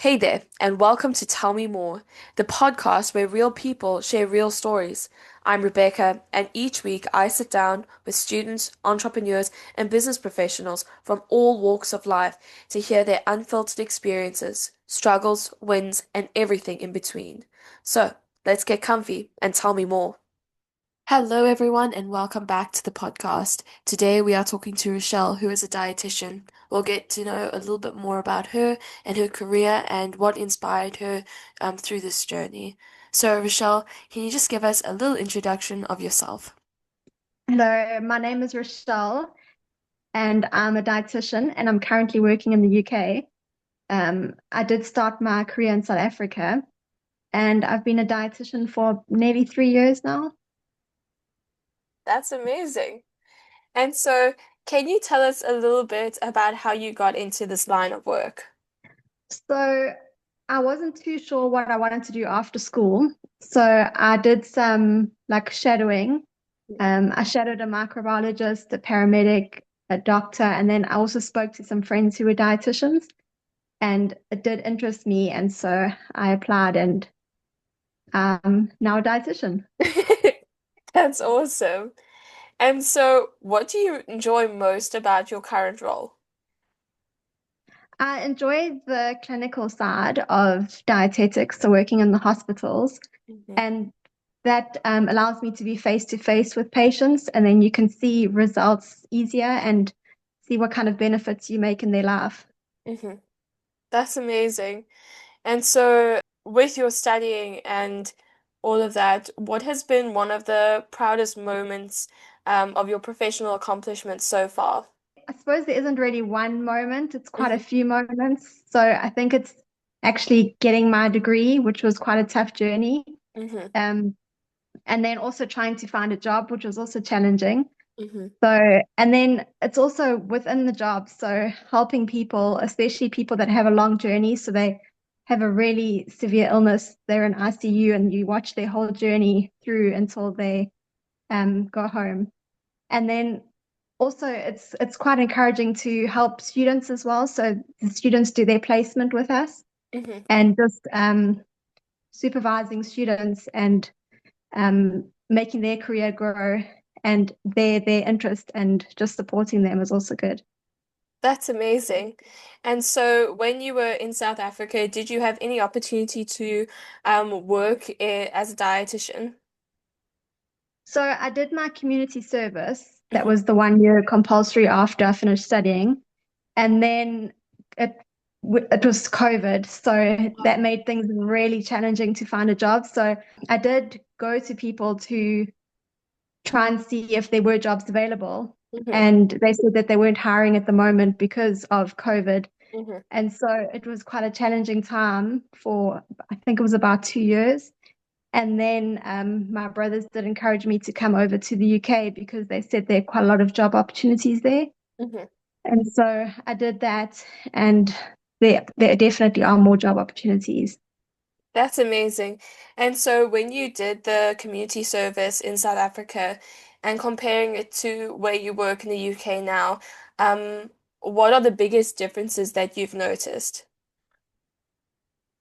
Hey there, and welcome to Tell Me More, the podcast where real people share real stories. I'm Rebecca, and each week I sit down with students, entrepreneurs, and business professionals from all walks of life to hear their unfiltered experiences, struggles, wins, and everything in between. So, let's get comfy and tell me more. Hello, everyone, and welcome back to the podcast. Today we are talking to Rachelle, who is a dietitian. We'll get to know a little bit more about her and her career and what inspired her through this journey. So, Rachelle, can you just give us a little introduction of yourself? Hello, my name is Rachelle, and I'm a dietitian, and I'm currently working in the UK. I did start my career in South Africa, and I've been a dietitian for nearly 3 years now. That's amazing. And so, can you tell us a little bit about how you got into this line of work? So I wasn't too sure what I wanted to do after school. So I did some like shadowing. I shadowed a microbiologist, a paramedic, a doctor, and then I also spoke to some friends who were dietitians, and it did interest me, and so I applied and now a dietitian. That's awesome. And so, what do you enjoy most about your current role? I enjoy the clinical side of dietetics, so working in the hospitals, Hmm. and that allows me to be face to face with patients, and then you can see results easier and see what kind of benefits you make in their life. Hmm. That's amazing. And so, with your studying and all of that, what has been one of the proudest moments of your professional accomplishments so far? I suppose there isn't really one moment, it's quite a Hmm. few moments. So I think it's actually getting my degree, which was quite a tough journey. Hmm. Um, and then also trying to find a job, which was also challenging. Hmm. So, and then it's also within the job. So, helping people, especially people that have a long journey. So, they have a really severe illness, they're in ICU, and you watch their whole journey through until they go home. And then also, it's quite encouraging to help students as well. So, the students do their placement with us Hmm. and just supervising students and making their career grow and their interest and just supporting them is also good. That's amazing. And so, when you were in South Africa, did you have any opportunity to work as a dietitian? So I did my community service. That Hmm. was the 1 year compulsory after I finished studying. And then it it was COVID, so that made things really challenging to find a job. So I did go to people to try and see if there were jobs available. Hmm. And they said that they weren't hiring at the moment because of COVID. Hmm. And so it was quite a challenging time for, I think it was about 2 years. And then my brothers did encourage me to come over to the UK because they said there are quite a lot of job opportunities there. Hmm. And so I did that, and there definitely are more job opportunities. That's amazing. And so when you did the community service in South Africa and comparing it to where you work in the UK now, what are the biggest differences that you've noticed?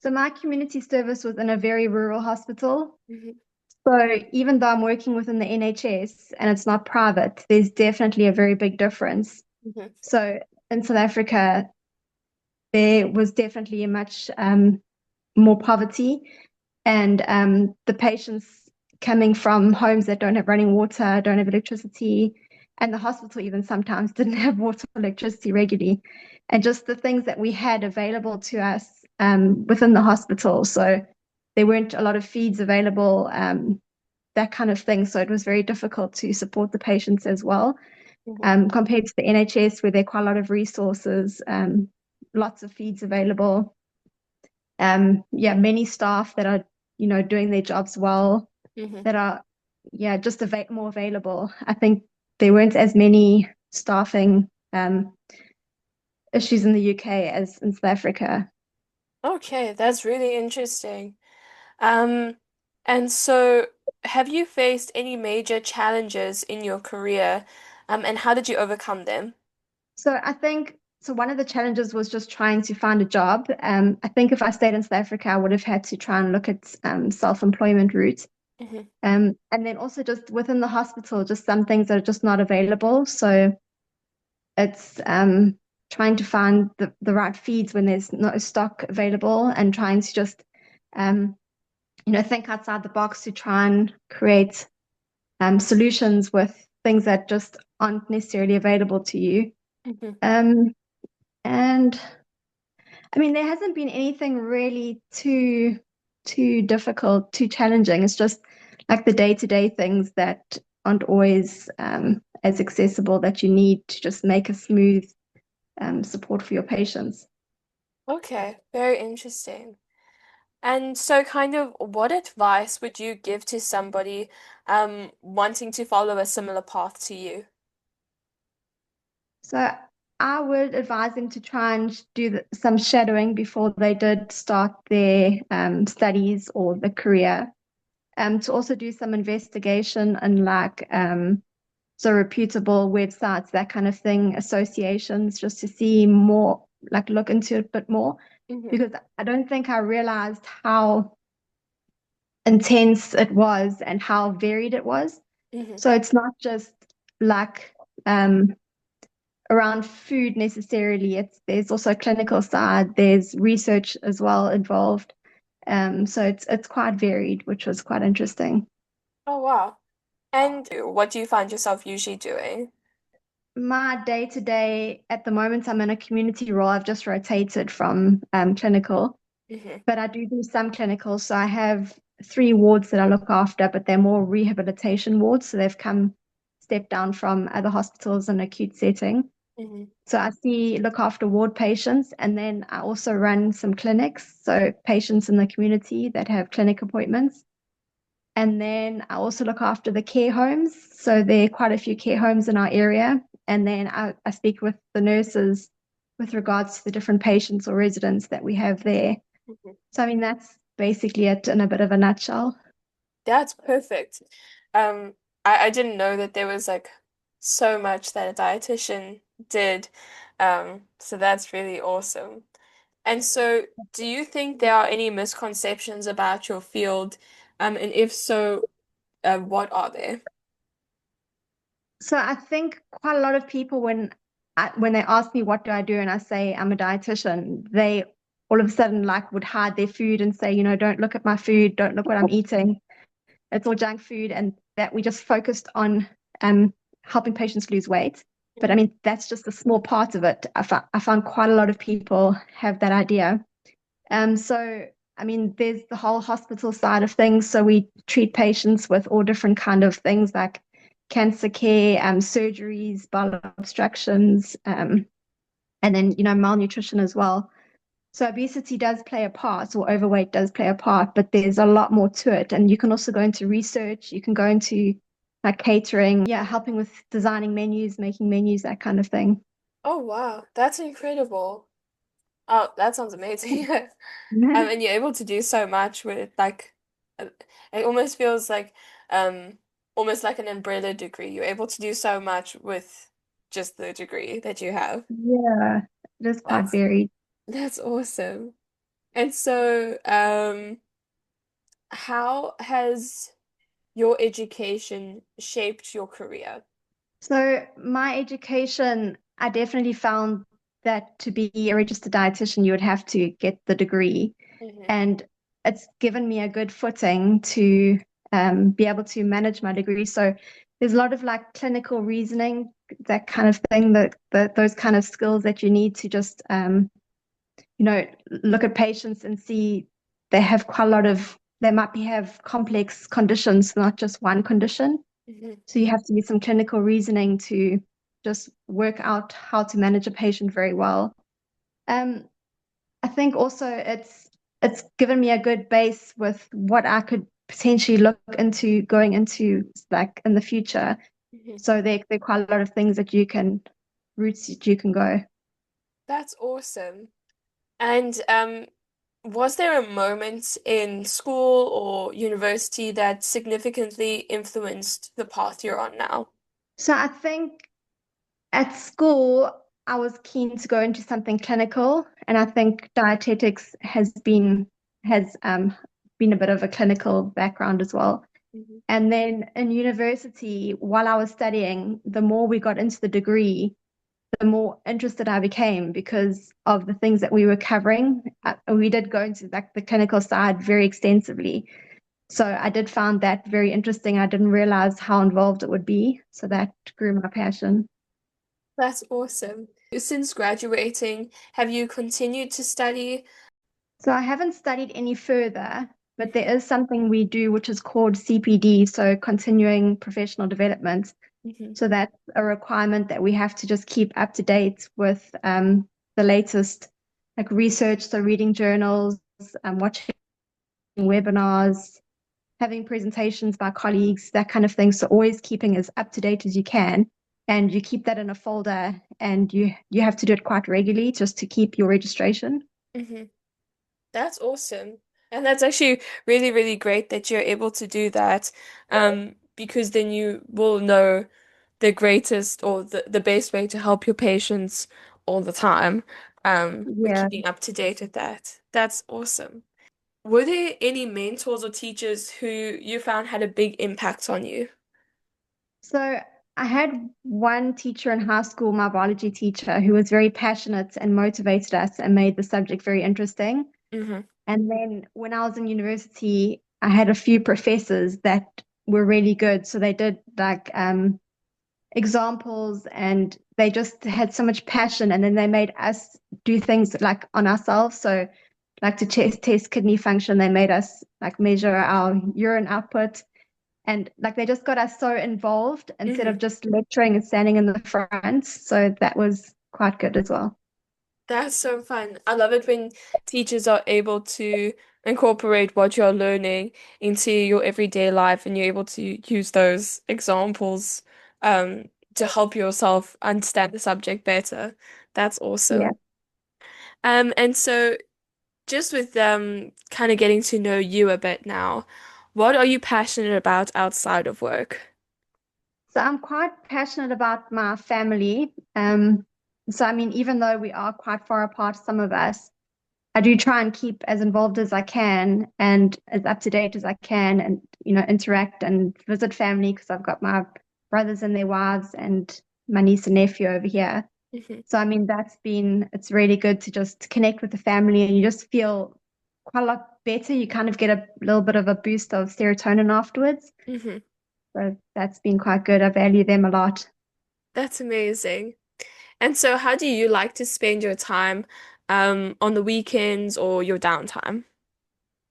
So my community service was in a very rural hospital. Hmm. So even though I'm working within the NHS and it's not private, there's definitely a very big difference. Hmm. So in South Africa, there was definitely a much more poverty, and the patients coming from homes that don't have running water, don't have electricity, and the hospital even sometimes didn't have water or electricity regularly, and just the things that we had available to us within the hospital. So there weren't a lot of feeds available, that kind of thing. So it was very difficult to support the patients as well, Hmm. compared to the NHS, where there are quite a lot of resources, lots of feeds available. Yeah, many staff that are, doing their jobs well, Hmm. that are, yeah, just more available. I think there weren't as many staffing issues in the UK as in South Africa. Okay, that's really interesting. Um, and so have you faced any major challenges in your career, and how did you overcome them? So I think So one of the challenges was just trying to find a job. I think if I stayed in South Africa, I would have had to try and look at self-employment routes. Hmm. And then also just within the hospital, just some things that are just not available. So it's trying to find the right feeds when there's no stock available and trying to just um, think outside the box to try and create solutions with things that just aren't necessarily available to you. Hmm. Um, and I mean, there hasn't been anything really too difficult, too challenging. It's just like the day-to-day things that aren't always as accessible that you need to just make a smooth support for your patients. Okay, very interesting. And so, kind of, what advice would you give to somebody wanting to follow a similar path to you? So I would advise them to try and do some shadowing before they did start their studies or the career. To also do some investigation and like so reputable websites, that kind of thing, associations, just to see more, like look into it a bit more, Hmm. because I don't think I realized how intense it was and how varied it was. Hmm. So it's not just like um, around food necessarily. There's also a clinical side. There's research as well involved. So it's quite varied, which was quite interesting. Oh, wow. And what do you find yourself usually doing? My day to day at the moment, I'm in a community role. I've just rotated from clinical, Hmm. but I do some clinical. So I have three wards that I look after, but they're more rehabilitation wards. So they've come step down from other hospitals in acute setting. Hmm. So I look after ward patients, and then I also run some clinics. So patients in the community that have clinic appointments. And then I also look after the care homes. So there are quite a few care homes in our area. And then I speak with the nurses with regards to the different patients or residents that we have there. Hmm. So, I mean, that's basically it in a bit of a nutshell. That's perfect. Um, I didn't know that there was like so much that a dietitian did. So that's really awesome. And so, do you think there are any misconceptions about your field? And if so, what are there? So I think quite a lot of people, when they ask me what do I do and I say I'm a dietitian, they all of a sudden like would hide their food and say, don't look at my food, don't look what I'm eating. It's all junk food, and that we just focused on um, helping patients lose weight. But I Mhm. mean, that's just a small part of it. I found quite a lot of people have that idea. So I mean, there's the whole hospital side of things. So we treat patients with all different kind of things like cancer care, surgeries, bowel obstructions, and then malnutrition as well. So obesity does play a part, or overweight does play a part, but there's a lot more to it. And you can also go into research, you can go into like catering, yeah, helping with designing menus, making menus, that kind of thing. Oh wow, that's incredible. Oh, that sounds amazing. And you're able to do so much with like, uh, it almost feels like, um, almost like an umbrella degree. You're able to do so much with just the degree that you have. Yeah, it is quite That's varied. that's awesome. And so, how has your education shaped your career? So my education, I definitely found that to be a registered dietitian, you would have to get the degree. Hmm. And it's given me a good footing to be able to manage my degree. So there's a lot of like clinical reasoning, that kind of thing, that those kind of skills that you need to just look at patients and see they have quite a lot of they might be have complex conditions, not just one condition. Hmm. So you have to use some clinical reasoning to just work out how to manage a patient very well. Um, I think also it's given me a good base with what I could potentially look into going into like in the future. Hmm. So there are quite a lot of things that you can routes that you can go. That's awesome. And was there a moment in school or university that significantly influenced the path you're on now? So I think at school, I was keen to go into something clinical, and I think dietetics has been a bit of a clinical background as well. Mhm. And then in university, while I was studying, the more we got into the degree, the more interested I became because of the things that we were covering. We did go into like the clinical side very extensively. So I did find that very interesting. I didn't realize how involved it would be. So that grew my passion. That's awesome. Since graduating, have you continued to study? So I haven't studied any further, but Mhm. there is something we do which is called CPD, so continuing professional development. Mhm. So that's a requirement that we have to just keep up to date with the latest like research, so reading journals, watching webinars, having presentations by colleagues, that kind of thing. So always keeping as up to date as you can. And you keep that in a folder and you have to do it quite regularly just to keep your registration. Mhm. That's awesome. And that's actually really, really great that you're able to do that. Because then you will know the greatest or the best way to help your patients all the time. With Yeah. keeping up to date with that. That's awesome. Were there any mentors or teachers who you found had a big impact on you? So I had one teacher in high school, my biology teacher, who was very passionate and motivated us and made the subject very interesting. Mm-hmm. And then when I was in university, I had a few professors that were really good. So they did like examples and they just had so much passion. And then they made us do things like on ourselves. So like to test kidney function, they made us like measure our urine output and like they just got us so involved instead Mm-hmm. of just lecturing and standing in the front. So that was quite good as well. That's so fun. I love it when teachers are able to incorporate what you're learning into your everyday life and you're able to use those examples to help yourself understand the subject better. That's Yeah. awesome. And so just with kind of getting to know you a bit now, what are you passionate about outside of work? So I'm quite passionate about my family. So I mean, even though we are quite far apart, some of us, I do try and keep as involved as I can and as up to date as I can and interact and visit family because I've got my brothers and their wives and my niece and nephew over here. Hmm. So I mean it's really good to just connect with the family and you just feel quite a lot better. You kind of get a little bit of a boost of serotonin afterwards. Hmm. So that's been quite good. I value them a lot. That's amazing. And so how do you like to spend your time on the weekends or your downtime?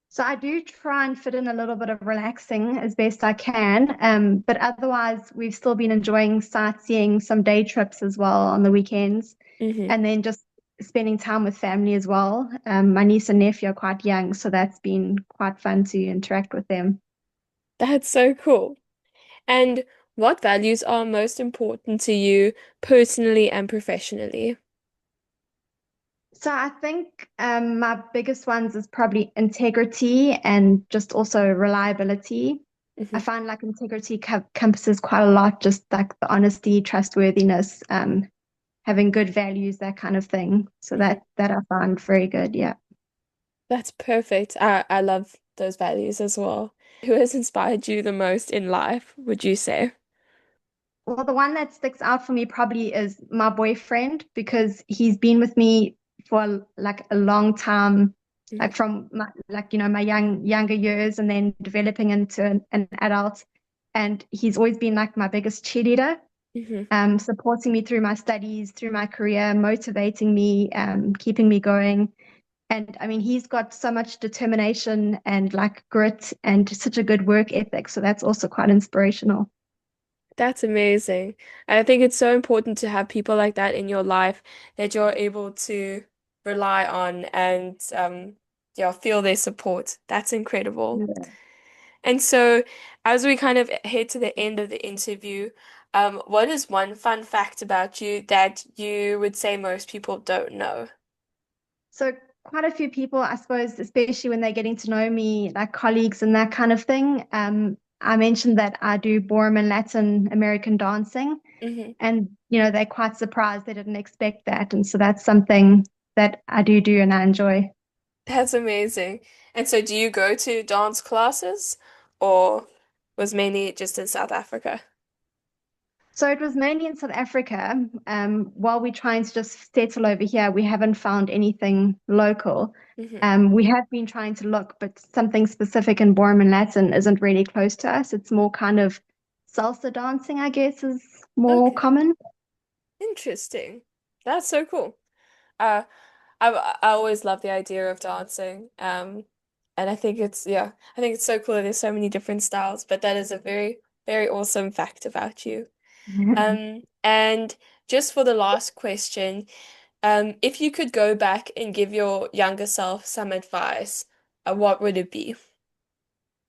So I do try and fit in a little bit of relaxing as best I can. But otherwise, we've still been enjoying sightseeing, some day trips as well on the weekends, Hmm. and then just spending time with family as well. My niece and nephew are quite young, so that's been quite fun to interact with them. That's so cool. And what values are most important to you personally and professionally? So I think my biggest ones is probably integrity and just also reliability. I Hmm. find like integrity encompasses quite a lot, just like the honesty, trustworthiness, having good values, that kind of thing. So Hmm. that I find very good. Yeah. That's perfect. I love those values as well. Who has inspired you the most in life, would you say? Well, the one that sticks out for me probably is my boyfriend because he's been with me for like a long time, Hmm. like from my, like my younger years and then developing into an adult. And he's always been like my biggest cheerleader, Hmm. supporting me through my studies, through my career, motivating me, keeping me going. And I mean, he's got so much determination and like grit and such a good work ethic. So that's also quite inspirational. That's amazing. I think it's so important to have people like that in your life that you're able to rely on and yeah, feel their support. That's incredible. Yeah. And so as we kind of head to the end of the interview, what is one fun fact about you that you would say most people don't know? So quite a few people, I suppose, especially when they're getting to know me, like colleagues and that kind of thing. I mentioned that I do ballroom and Latin American dancing. Hmm. And, they're quite surprised. They didn't expect that. And so that's something that I do and I enjoy. That's amazing. And so do you go to dance classes or was mainly just in South Africa? So it was mainly in South Africa. While we're trying to just settle over here, we haven't found anything local. Hmm. We have been trying to look, but something specific in Ballroom and Latin isn't really close to us. It's more kind of salsa dancing, I guess, is more Okay, common. interesting. That's so cool. Uh, I always love the idea of dancing. And I think I think it's so cool that there's so many different styles, but that is a very, very awesome fact about you. And just for the last question, if you could go back and give your younger self some advice, what would it be?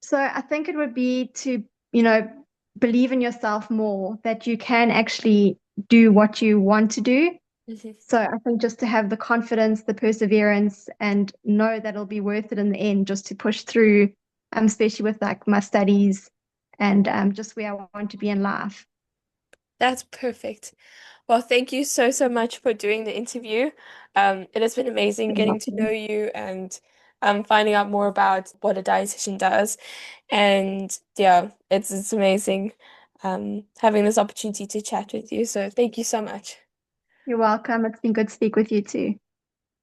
So I think it would be to, you know, believe in yourself more, that you can actually do what you want to do. Mhm. So I think just to have the confidence, the perseverance, and know that it'll be worth it in the end, just to push through, especially with like my studies and just where I want to be in life. That's perfect. Well, thank you so, so much for doing the interview. It has been amazing You're getting to know welcome. you and finding out more about what a dietitian does. And yeah, it's amazing having this opportunity to chat with you. So thank you so much. You're welcome. It's been good to speak with you too.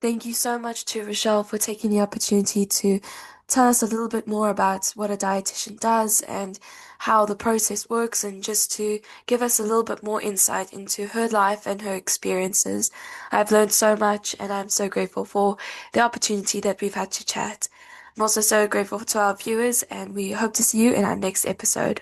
Thank you so much to Rochelle for taking the opportunity to tell us a little bit more about what a dietitian does and how the process works, and just to give us a little bit more insight into her life and her experiences. I've learned so much, and I'm so grateful for the opportunity that we've had to chat. I'm also so grateful to our viewers, and we hope to see you in our next episode.